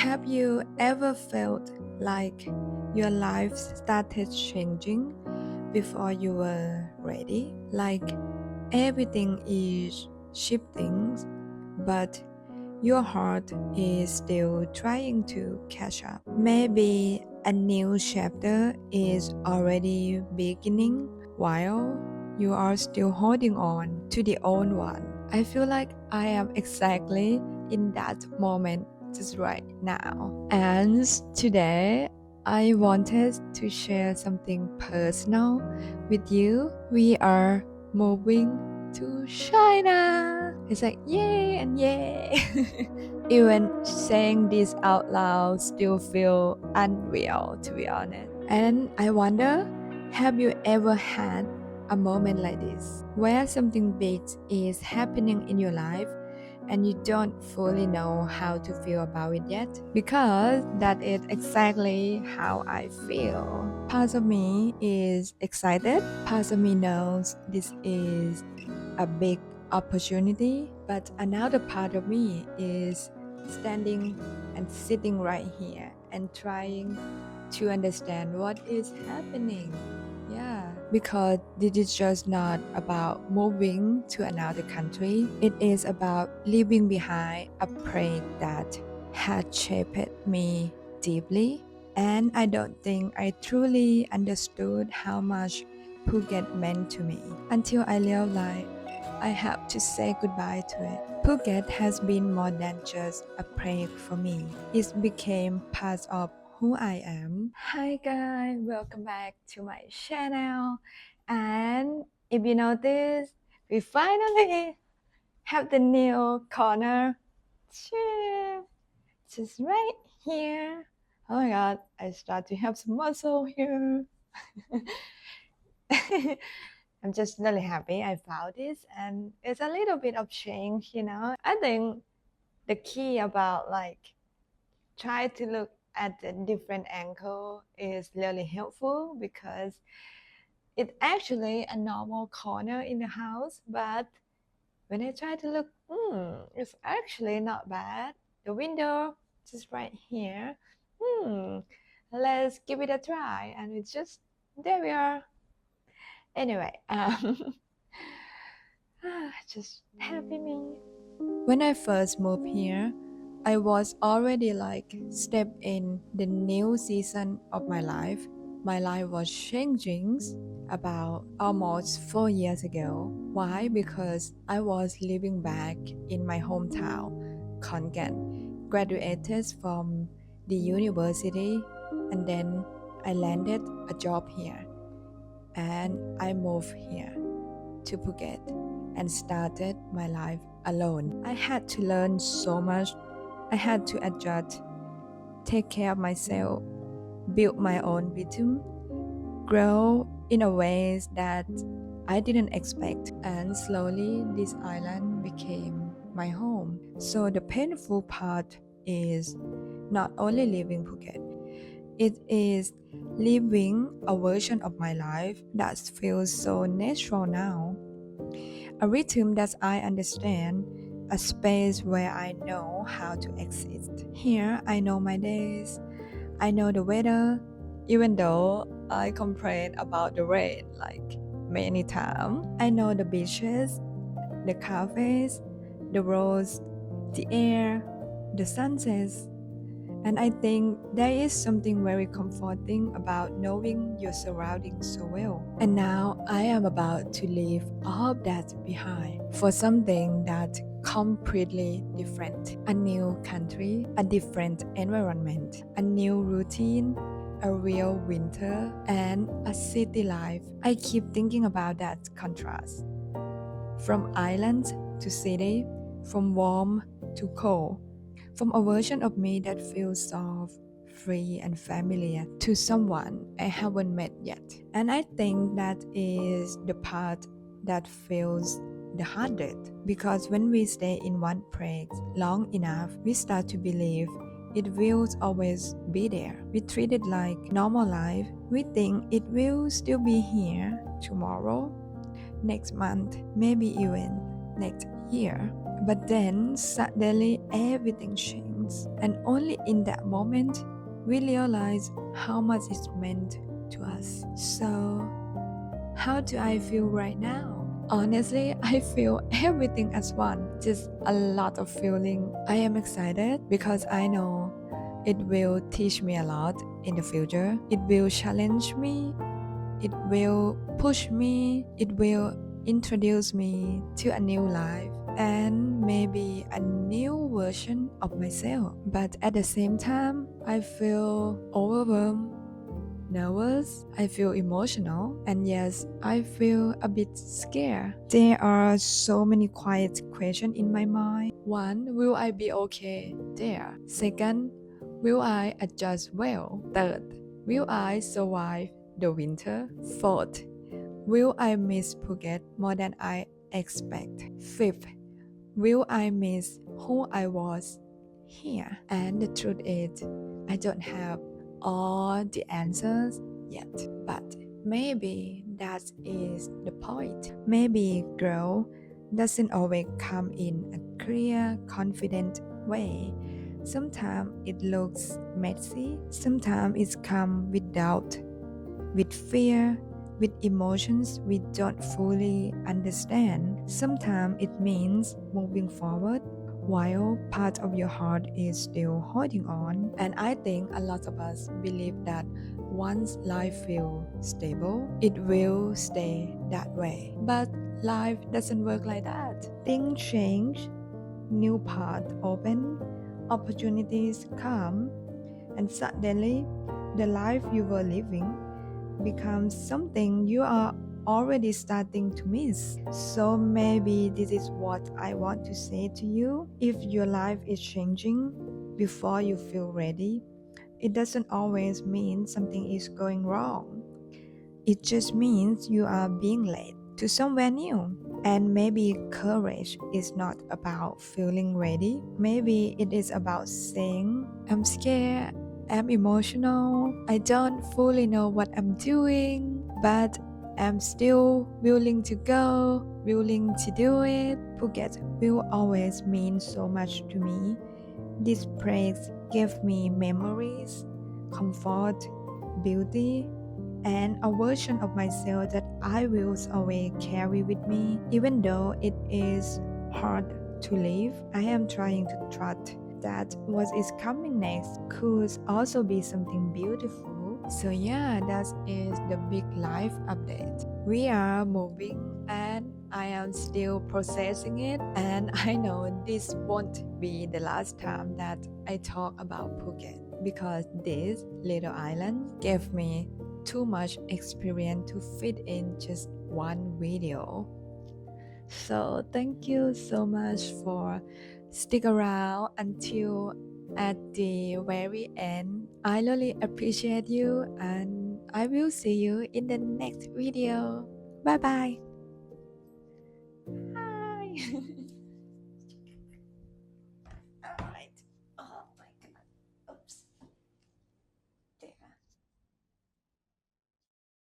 Have you ever felt like your life started changing before you were ready? Like everything is shifting, but your heart is still trying to catch up. Maybe a new chapter is already beginning while you are still holding on to the old one. I feel like I am exactly in that moment just right now. And today, I wanted to share something personal with you. We are moving to China. It's like yay and yay. Even saying this out loud still feel unreal, to be honest. And I wonder, have you ever had a moment like this where something big is happening in your life and you don't fully know how to feel about it yet? Because that is exactly how I feel. Part of me is excited, part of me knows this is a big opportunity, but another part of me is standing and sitting right here and trying to understand what is happening. Yeah, because this is just not about moving to another country. It is about leaving behind a place that had shaped me deeply. And I don't think I truly understood how much Phuket meant to me until I realized I have to say goodbye to it. Phuket has been more than just a break for me. It became part of who I am. Hi guys, welcome back to my channel. And if you notice, we finally have the new corner chair just right here. Oh my god, I start to have some muscle here. I'm just really happy I found this, and it's a little bit of change, I think the key about like try to look at a different angle is really helpful because it's actually a normal corner in the house, but when I try to look, it's actually not bad. The window just right here. Let's give it a try, and it's just there we are. Anyway, just happy me. When I first moved here, I was already like step in the new season of my life. My life was changing about almost 4 years ago. Why? Because I was living back in my hometown, Konkan, graduated from the university, and then I landed a job here, and I moved here to Phuket and started my life alone. I had to learn so much. I had to adjust, take care of myself, build my own rhythm, grow in a ways that I didn't expect. And slowly this island became my home. So the painful part is not only leaving Phuket, it is living a version of my life that feels so natural now. A rhythm that I understand, a space where I know how to exist. Here, I know my days, I know the weather, even though I complain about the rain like many times. I know the beaches, the cafes, the roads, the air, the sunsets. And I think there is something very comforting about knowing your surroundings so well. And now I am about to leave all of that behind for something that completely different. A new country, a different environment, a new routine, a real winter, and a city life. I keep thinking about that contrast. From island to city, from warm to cold, from a version of me that feels soft, free, and familiar to someone I haven't met yet. And I think that is the part that feels the hardest, because when we stay in one place long enough, we start to believe it will always be there. We treat it like normal life. We think it will still be here tomorrow, next month, maybe even next year. But then suddenly everything changed. once, and only in that moment we realize how much it meant to us. So, how do I feel right now? Honestly, I feel everything as one, just a lot of feeling. I am excited because I know it will teach me a lot in the future. It will challenge me, it will push me, it will introduce me to a new life and maybe a new version of myself. But at the same time, I feel overwhelmed, nervous, I feel emotional, and yes, I feel a bit scared. There are so many quiet questions in my mind. One, will I be okay there? Second, will I adjust well? Third, will I survive the winter? Fourth, will I miss Phuket more than I expect? Fifth, will I miss who I was here? And the truth is, I don't have all the answers yet, but maybe that is the point. Maybe growth doesn't always come in a clear, confident way. Sometimes it looks messy, sometimes it comes with doubt, with fear, with emotions we don't fully understand. Sometimes it means moving forward while part of your heart is still holding on. And I think a lot of us believe that once life feels stable, it will stay that way. But life doesn't work like that. Things change, new paths open, opportunities come, and suddenly the life you were living becomes something you are already starting to miss. So maybe this is what I want to say to you. If your life is changing before you feel ready, it doesn't always mean something is going wrong. It just means you are being led to somewhere new. And maybe courage is not about feeling ready. Maybe it is about saying, I'm scared, I'm emotional, I don't fully know what I'm doing, but I'm still willing to go, willing to do it. Phuket will always mean so much to me. This place gave me memories, comfort, beauty, and a version of myself that I will always carry with me. Even though it is hard to live, I am trying to trust that what is coming next could also be something beautiful. So yeah, that is the big life update. We are moving and I am still processing it, and I know this won't be the last time that I talk about Phuket because this little island gave me too much experience to fit in just one video. So thank you so much for stick around until at the very end. I really appreciate you and I will see you in the next video. Bye bye. Bye.